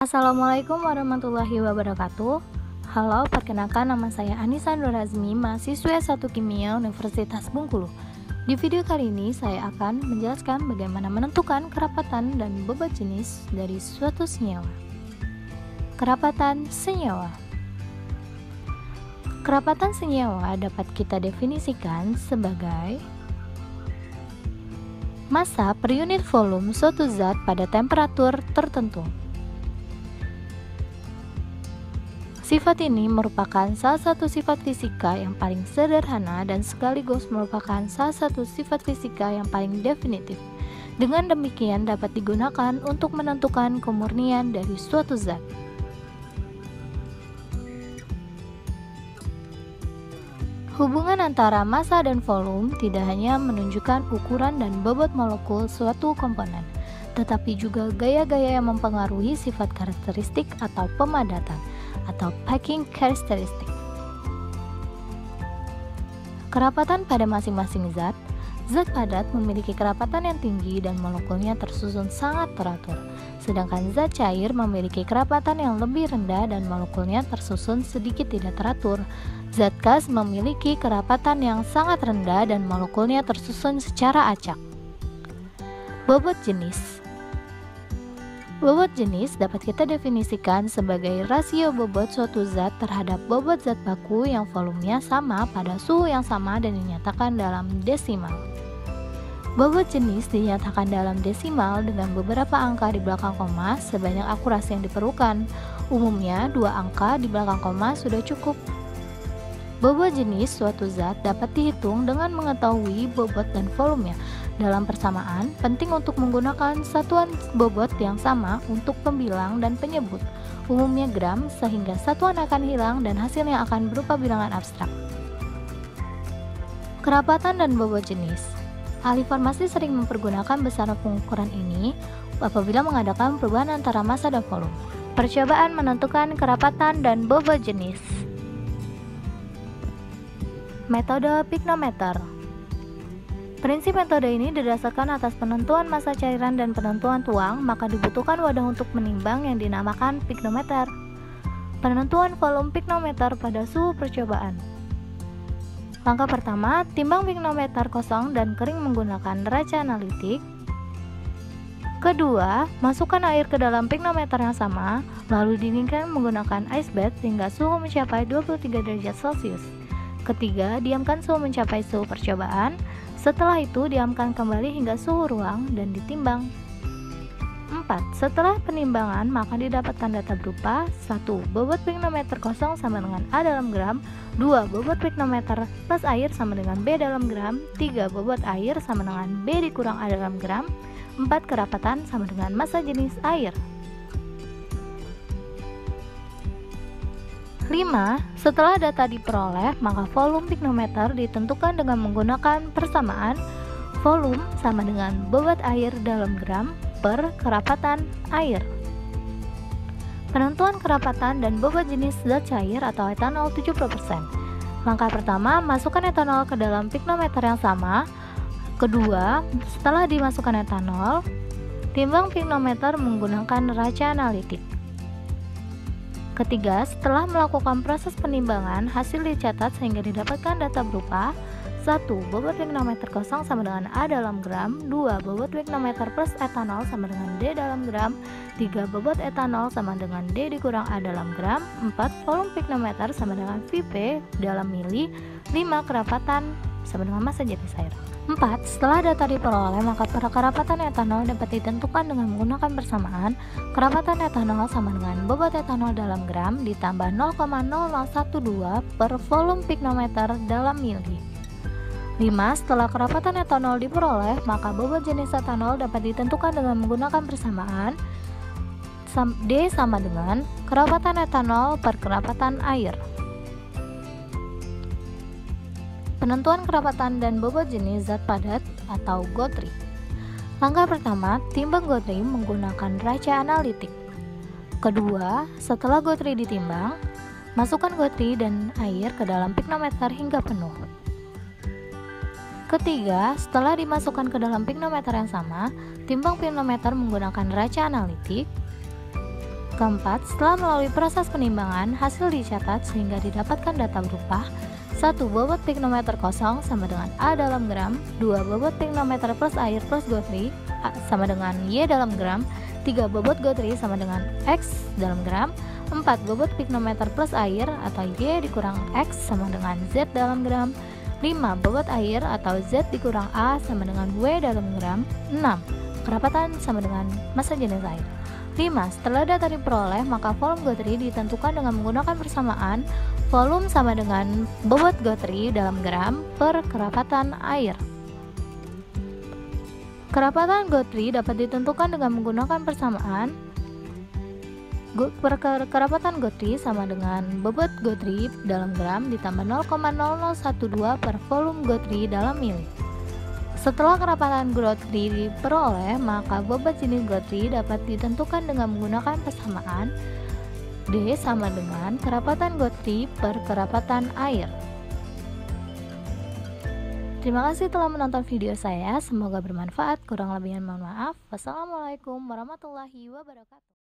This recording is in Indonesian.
Assalamualaikum warahmatullahi wabarakatuh. Halo, perkenalkan nama saya Anissa Nurazmi, mahasiswa S1 Kimia Universitas Bengkulu. Di video kali ini saya akan menjelaskan bagaimana menentukan kerapatan dan bobot jenis dari suatu senyawa. Kerapatan senyawa. Kerapatan senyawa dapat kita definisikan sebagai massa per unit volume suatu zat pada temperatur tertentu. Sifat ini merupakan salah satu sifat fisika yang paling sederhana dan sekaligus merupakan salah satu sifat fisika yang paling definitif. Dengan demikian dapat digunakan untuk menentukan kemurnian dari suatu zat. Hubungan antara massa dan volume tidak hanya menunjukkan ukuran dan bobot molekul suatu komponen, tetapi juga gaya-gaya yang mempengaruhi sifat karakteristik atau pemadatan atau packing characteristic. Kerapatan pada masing-masing zat. Zat padat memiliki kerapatan yang tinggi dan molekulnya tersusun sangat teratur, sedangkan zat cair memiliki kerapatan yang lebih rendah dan molekulnya tersusun sedikit tidak teratur. Zat gas memiliki kerapatan yang sangat rendah dan molekulnya tersusun secara acak. Bobot jenis. Bobot jenis dapat kita definisikan sebagai rasio bobot suatu zat terhadap bobot zat baku yang volumenya sama pada suhu yang sama dan dinyatakan dalam desimal. Bobot jenis dinyatakan dalam desimal dengan beberapa angka di belakang koma sebanyak akurasi yang diperlukan. Umumnya, 2 angka di belakang koma sudah cukup. Bobot jenis suatu zat dapat dihitung dengan mengetahui bobot dan volumenya. Dalam persamaan, penting untuk menggunakan satuan bobot yang sama untuk pembilang dan penyebut, umumnya gram, sehingga satuan akan hilang dan hasilnya akan berupa bilangan abstrak. Kerapatan dan bobot jenis. Ahli farmasi sering mempergunakan besaran pengukuran ini apabila mengadakan perubahan antara massa dan volume. Percobaan menentukan kerapatan dan bobot jenis. Metode piknometer. Prinsip metode ini didasarkan atas penentuan massa cairan dan penentuan tuang, maka dibutuhkan wadah untuk menimbang yang dinamakan piknometer. Penentuan volume piknometer pada suhu percobaan. Langkah pertama, timbang piknometer kosong dan kering menggunakan neraca analitik. Kedua, masukkan air ke dalam piknometer yang sama, lalu dinginkan menggunakan ice bath hingga suhu mencapai 23 derajat Celcius. Ketiga, diamkan suhu mencapai suhu percobaan. Setelah itu, diamkan kembali hingga suhu ruang dan ditimbang. 4. Setelah penimbangan, maka didapatkan data berupa 1. Bobot piknometer kosong sama dengan A dalam gram. 2. Bobot piknometer plus air sama dengan B dalam gram. 3. Bobot air sama dengan B dikurang A dalam gram. 4. Kerapatan sama dengan massa jenis air. 5. Setelah data diperoleh, maka volume piknometer ditentukan dengan menggunakan persamaan volume sama dengan bobot air dalam gram per kerapatan air. Penentuan kerapatan dan bobot jenis zat cair atau etanol 70%. Langkah pertama, masukkan etanol ke dalam piknometer yang sama. Kedua, setelah dimasukkan etanol, timbang piknometer menggunakan neraca analitik. Ketiga, setelah melakukan proses penimbangan, hasil dicatat sehingga didapatkan data berupa 1. Bobot piknometer kosong sama dengan A dalam gram. 2. Bobot piknometer plus etanol sama dengan D dalam gram. 3. Bobot etanol sama dengan D dikurang A dalam gram. 4. Volume piknometer sama dengan Vp dalam mili. 5. Kerapatan sama dengan massa jenis air. 4. Setelah data diperoleh, maka kerapatan etanol dapat ditentukan dengan menggunakan persamaan kerapatan etanol sama dengan bobot etanol dalam gram ditambah 0,0012 per volume piknometer dalam mili. 5. Setelah kerapatan etanol diperoleh, maka bobot jenis etanol dapat ditentukan dengan menggunakan persamaan D sama dengan kerapatan etanol per kerapatan air. Penentuan kerapatan dan bobot jenis zat padat atau Guthrie. Langkah pertama, timbang Guthrie menggunakan neraca analitik. Kedua, setelah Guthrie ditimbang, masukkan Guthrie dan air ke dalam piknometer hingga penuh. Ketiga, setelah dimasukkan ke dalam piknometer yang sama, timbang piknometer menggunakan neraca analitik. Keempat, setelah melalui proses penimbangan, hasil dicatat sehingga didapatkan data berupa 1. Bobot piknometer kosong sama dengan A dalam gram. 2. Bobot piknometer plus air plus gotri sama dengan Y dalam gram. 3. Bobot gotri sama dengan X dalam gram. 4. Bobot piknometer plus air atau Y dikurang X sama dengan Z dalam gram. 5. Bobot air atau Z dikurang A sama dengan W dalam gram. 6. Kerapatan sama dengan massa jenis air. 5. Setelah data diperoleh, maka volume gotri ditentukan dengan menggunakan persamaan volume sama dengan bobot gotri dalam gram per kerapatan air. Kerapatan gotri dapat ditentukan dengan menggunakan persamaan kerapatan gotri sama dengan bobot gotri dalam gram ditambah 0,0012 per volume gotri dalam mili. Setelah kerapatan gotri diperoleh, maka bobot jenis gotri dapat ditentukan dengan menggunakan persamaan D sama dengan kerapatan gotri per kerapatan air. Terima kasih telah menonton video saya, semoga bermanfaat. Kurang lebihnya mohon maaf. Wassalamualaikum warahmatullahi wabarakatuh.